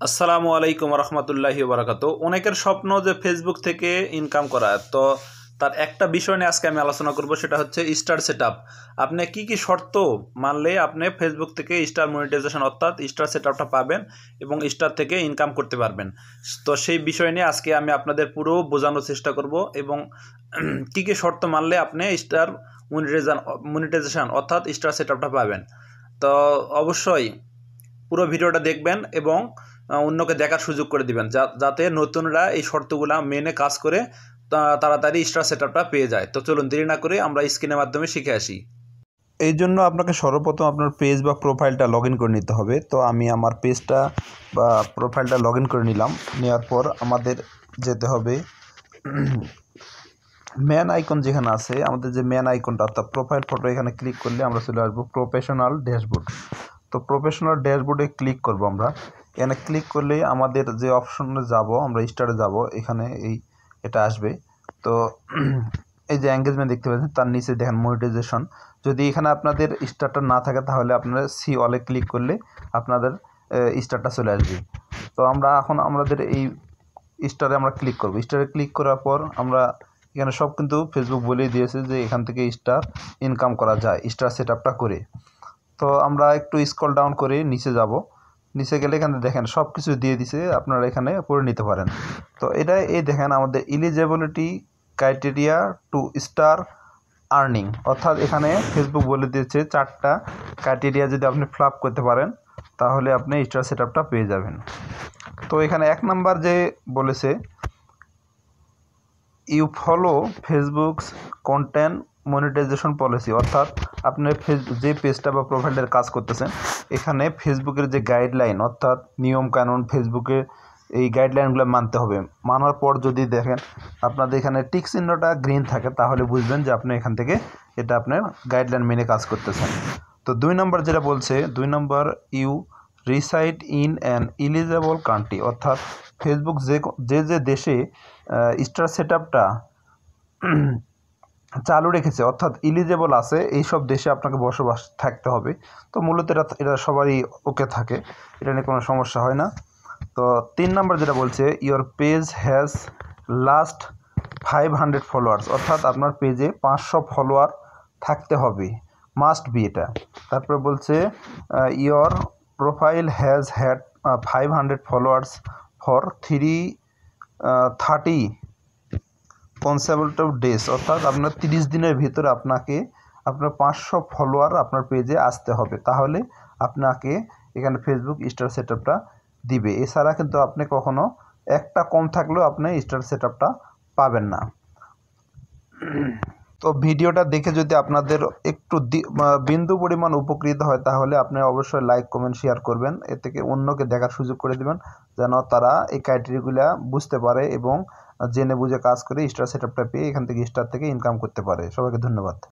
আসসালামু আলাইকুম রহমতুল্লাহি বারাকাতু। অনেকের স্বপ্ন যে ফেসবুক থেকে ইনকাম করা, তো তার একটা বিষয় নিয়ে আজকে আমি আলোচনা করব, সেটা হচ্ছে স্টার সেটআপ। আপনি কি কি শর্ত মানলে আপনি ফেসবুক থেকে স্টার মনিটাইজেশন অর্থাৎ স্টার সেটআপটা পাবেন এবং স্টার থেকে ইনকাম করতে পারবেন। তো সেই বিষয় নিয়ে আজকে আমি আপনাদের পুরো বোঝানোর চেষ্টা করব এবং কি কি শর্ত মানলে আপনি স্টার মনিটাইজেশন অর্থাৎ স্টার সেটআপটা পাবেন। তো অবশ্যই পুরো ভিডিওটা দেখবেন এবং অন্যকে দেখার সুযোগ করে দিবেন, যাতে নতুনরা এই শর্তগুলো মেনে কাজ করে তাড়াতাড়ি স্টার সেটআপটা পেয়ে যায়। তো চলুন দেরি না করে আমরা স্ক্রিনের মাধ্যমে শিখে আসি। এই জন্য আপনাকে সর্বপ্রথম আপনার পেজ বা প্রোফাইলটা লগ ইন করে নিতে হবে। তো আমি আমার পেজটা বা প্রোফাইলটা লগ ইন করে নিলাম। নেওয়ার পর আমাদের যেতে হবে ম্যান আইকন যেখানে আছে, আমাদের যে ম্যান আইকনটা অর্থাৎ প্রোফাইল ফটো, এখানে ক্লিক করলে আমরা চলে আসবো প্রফেশনাল ড্যাশবোর্ড। তো প্রফেশনাল ড্যাশবোর্ডে ক্লিক করব আমরা। এখানে ক্লিক করলে আমাদের যে অপশনে যাব, আমরা স্টারে যাব, এখানে এটা আসবে। তো এই যে এঙ্গেজমেন্ট দেখতে পাচ্ছেন, তার নিচে দেখেন মনিটাইজেশন। যদি এখানে আপনাদের স্টারটা না থাকে তাহলে আপনারা সি অলে ক্লিক করলে আপনাদের স্টারটা চলে আসবে। তো আমরা এখন আমাদের এই স্টারে আমরা ক্লিক করব। স্টারে ক্লিক করার পর আমরা এখানে সব কিন্তু ফেসবুক বলেই দিয়েছে যে এখান থেকে স্টার ইনকাম করা যায় স্টার সেটআপটা করে। তো আমরা একটু স্ক্রল ডাউন করে নিচে যাব। নিচে গেলে এখানে দেখেন সব কিছু দিয়ে দিছে, আপনারা এখানে পড়ে নিতে পারেন। তো এই দেখেন আমাদের eligibility criteria to start earning, অর্থাৎ এখানে ফেসবুক বলে দিয়েছে 4টা ক্রাইটেরিয়া যদি আপনি ফ্লাপ করতে পারেন তাহলে আপনি স্টার সেটআপটা পেয়ে যাবেন। তো এখানে 1 নাম্বার যে বলেছে, you follow Facebook's content monetisation policy, অর্থাৎ আপনি যে পেজটা বা প্রোফাইলের কাজ করতেছেন এখানে ফেসবুকের যে গাইডলাইন অর্থাৎ নিয়ম কানুন, ফেসবুকে এই গাইডলাইনগুলো মানতে হবে। মানার পর যদি দেখেন আপনাদের এখানে টিক চিহ্নটা গ্রিন থাকে তাহলে বুঝবেন যে আপনি এখান থেকে এটা আপনার গাইডলাইন মেনে কাজ করতেছেন। তো 2 নম্বর যেটা বলছে, 2 number you reside in an eligible country, অর্থাৎ ফেসবুক যে দেশে স্টার সেটআপটা চালু রেখেছে অর্থাৎ এলিজেবল আছে এই সব দেশে আপনাকে বসবাস থাকতে হবে। তো মূলত এটা সবারই ওকে থাকে, এটা নিয়ে কোনো সমস্যা হয় না। তো 3 নম্বর যেটা বলছে, your page has last 500 followers, অর্থাৎ আপনার পেজে 500 ফলোয়ার থাকতে হবে, মাস্ট বি এটা। তারপরে বলছে your profile has had 500 followers for 30 consecutive days, অর্থাৎ আপনার 30 দিনের ভিতরে আপনার 500 ফলোয়ার আপনার পেজে আসতে হবে, তাহলে আপনাকে এখানে ফেসবুক স্টার সেটআপটা দিবে। এছাড়া কিন্তু আপনি কখনো একটা কম থাকলেও আপনি স্টার সেটআপটা পাবেন না। তো ভিডিওটা দেখে যদি আপনাদের একটু বিন্দু পরিমাণ উপকৃত হয় তাহলে আপনি অবশ্যই লাইক কমেন্ট শেয়ার করবেন, এ থেকে অন্যকে দেখার সুযোগ করে দেবেন যেন তারা এই ক্রাইটেরিয়াগুলো বুঝতে পারে এবং জেনে বুঝে কাজ করে স্টার সেটআপটা পেয়ে এখান থেকে স্টার থেকে ইনকাম করতে পারে। সবাইকে ধন্যবাদ।